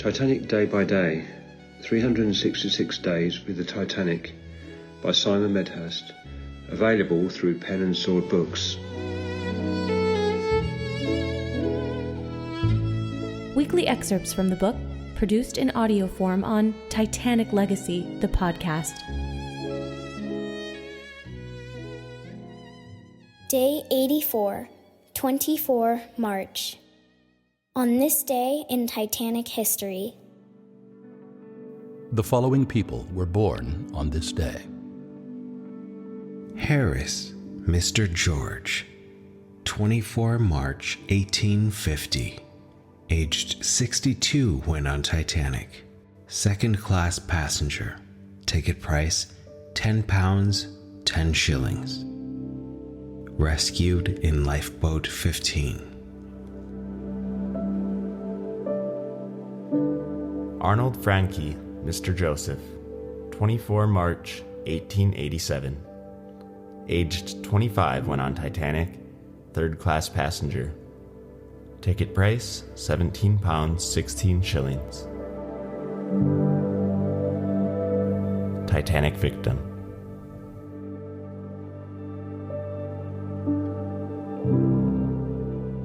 Titanic Day by Day, 366 Days with the Titanic by Simon Medhurst, available through Pen and Sword Books. Weekly excerpts from the book, produced in audio form on Titanic Legacy, the podcast. Day 84, 24 March. On this day in Titanic history. The following people were born on this day. Harris, Mr. George, 24 March 1850. Aged 62 when on Titanic. Second class passenger. Ticket price £10, 10 shillings. Rescued in Lifeboat 15. Arnold Franke, Mr. Joseph, 24 March 1887. Aged 25 when on Titanic, third class passenger. Ticket price £17, 16 shillings. Titanic victim.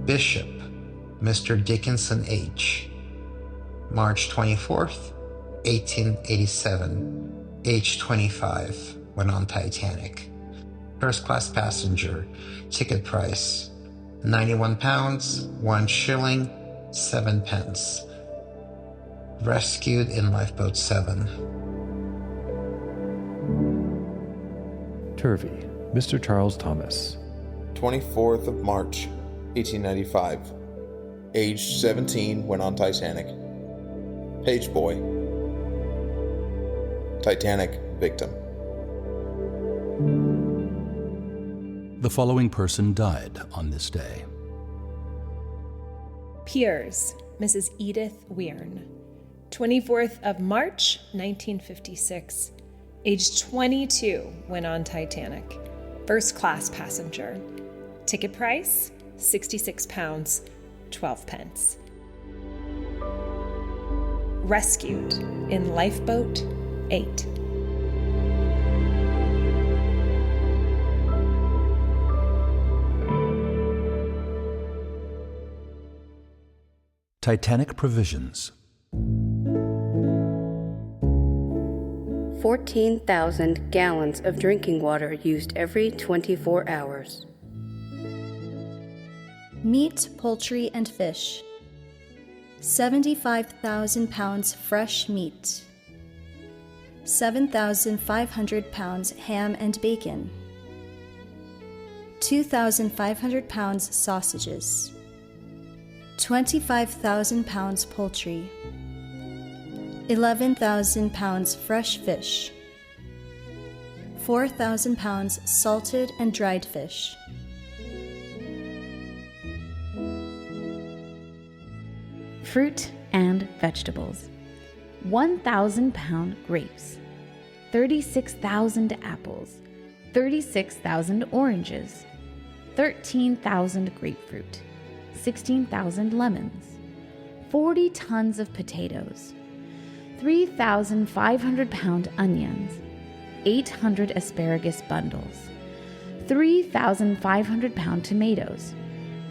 Bishop, Mr. Dickinson H., March 24th, 1887, age 25, when on Titanic. First class passenger, ticket price £91, 1 shilling, 7 pence. Rescued in Lifeboat 7. Turvey, Mr. Charles Thomas, 24th of March, 1895. Aged 17 when on Titanic. Page boy. Titanic victim. The following person died on this day. Piers, Mrs. Edith Weirn, 24th of March, 1956. Aged 22 when on Titanic. First class passenger. Ticket price, £66, 12 pence. Rescued in Lifeboat 8. Titanic provisions. 14,000 gallons of drinking water used every 24 hours. Meat, poultry, and fish. 75,000 pounds fresh meat. 7,500 pounds ham and bacon. 2,500 pounds sausages. 25,000 pounds poultry. 11,000 pounds fresh fish. 4,000 pounds salted and dried fish. Fruit and vegetables. 1,000-pound grapes. 36,000 apples. 36,000 oranges. 13,000 grapefruit. 16,000 lemons. 40 tons of potatoes. 3,500-pound onions. 800 asparagus bundles. 3,500-pound tomatoes.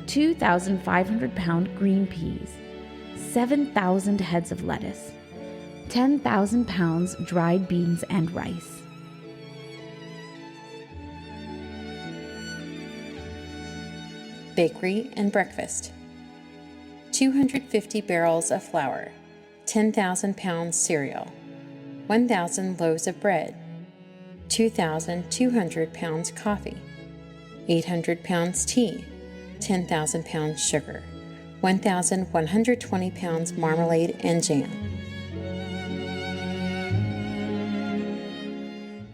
2,500-pound green peas. 7,000 heads of lettuce, 10,000 pounds dried beans and rice. Bakery and breakfast. 250 barrels of flour, 10,000 pounds cereal, 1,000 loaves of bread, 2,200 pounds coffee, 800 pounds tea, 10,000 pounds sugar, 1,120 pounds marmalade and jam.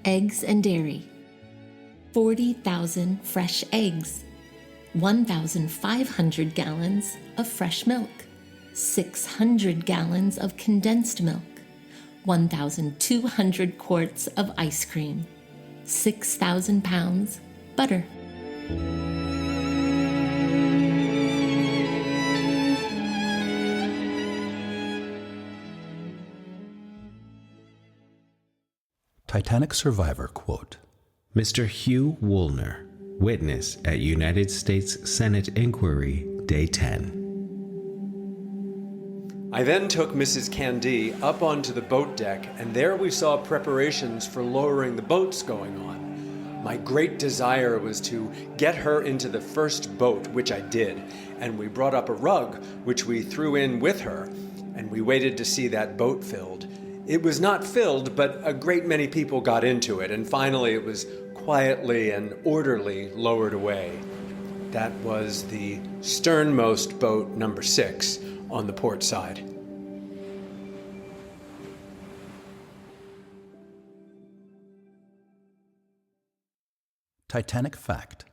Eggs and dairy. 40,000 fresh eggs. 1,500 gallons of fresh milk. 600 gallons of condensed milk. 1,200 quarts of ice cream. 6,000 pounds butter. Titanic survivor quote. Mr. Hugh Woolner, witness at United States Senate Inquiry, Day 10. I then took Mrs. Candie up onto the boat deck, and there we saw preparations for lowering the boats going on. My great desire was to get her into the first boat, which I did, and we brought up a rug, which we threw in with her, and we waited to see that boat filled. It was not filled, but a great many people got into it, and finally it was quietly and orderly lowered away. That was the sternmost boat, number 6, on the port side. Titanic fact.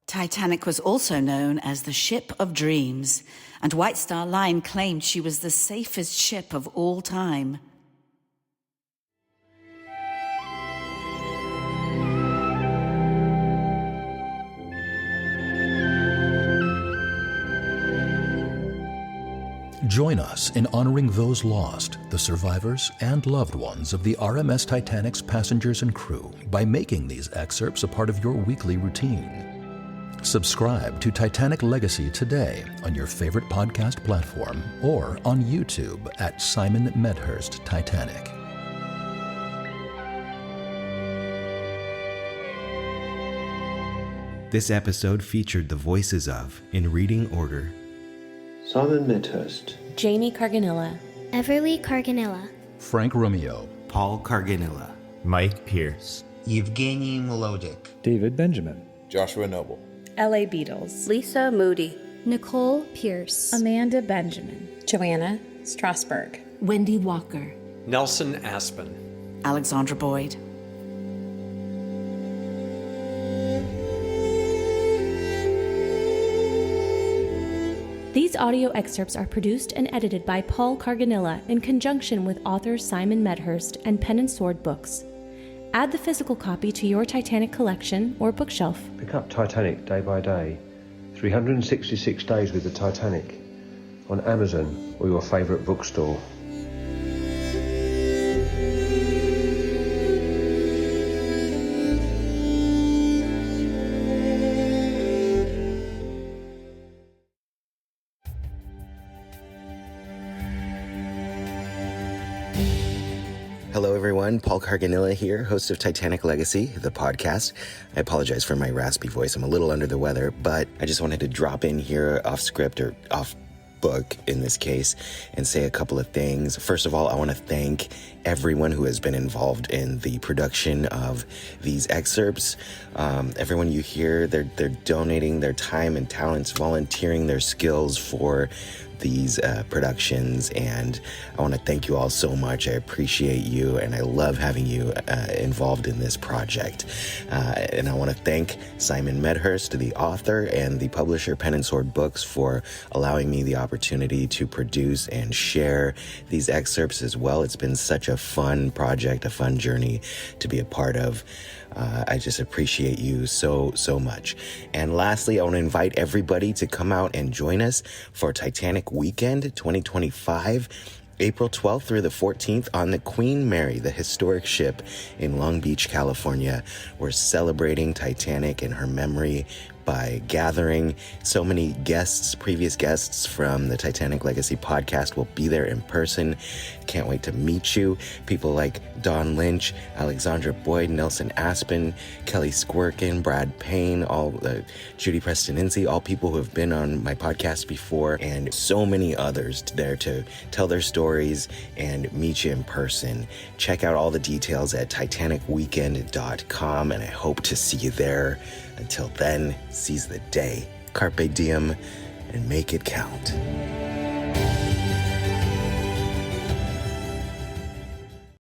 Titanic was also known as the Ship of Dreams, and White Star Line claimed she was the safest ship of all time. Join us in honoring those lost, the survivors, and loved ones of the RMS Titanic's passengers and crew by making these excerpts a part of your weekly routine. Subscribe to Titanic Legacy today on your favorite podcast platform or on YouTube at Simon Medhurst Titanic. This episode featured the voices of, in reading order, Simon Medhurst, Jamie Carganilla, Everly Carganilla, Frank Romeo, Paul Carganilla, Mike Pierce, Evgueni Mlodik, David Benjamin, Joshua Noble, L.A. Beadles, Lisa Moody, Nicole Pierce, Amanda Benjamin, Joanna Strassburg, Wendy Walker, Nelson Aspen, Alexandra Boyd. These audio excerpts are produced and edited by Paul Carganilla in conjunction with author Simon Medhurst and Pen and Sword Books. Add the physical copy to your Titanic collection or bookshelf. Pick up Titanic day by day. 366 Days with the Titanic on Amazon or your favourite bookstore. Hello, everyone. Paul Carganilla here, host of Titanic Legacy, the podcast. I apologize for my raspy voice. I'm a little under the weather, but I just wanted to drop in here off script or off book in this case and say a couple of things. First of all, I want to thank everyone who has been involved in the production of these excerpts. Everyone you hear, they're donating their time and talents, volunteering their skills for these productions, and I want to thank you all so much. I appreciate you, and I love having you involved in this project. And I want to thank Simon Medhurst, the author, and the publisher Pen and Sword Books for allowing me the opportunity to produce and share these excerpts as well. It's been such a fun project, a fun journey to be a part of. I just appreciate you so much. And lastly, I want to invite everybody to come out and join us for Titanic Weekend 2025, April 12th through the 14th on the Queen Mary, the historic ship in Long Beach, California. We're celebrating Titanic in her memory by gathering so many guests, previous guests from the Titanic Legacy podcast will be there in person. Can't wait to meet you. People like Don Lynch, Alexandra Boyd, Nelson Aspen, Kelly Squirkin, Brad Payne, Judy Preston-Incy, all people who have been on my podcast before, and so many others there to tell their stories and meet you in person. Check out all the details at titanicweekend.com, and I hope to see you there. Until then, seize the day, carpe diem, and make it count.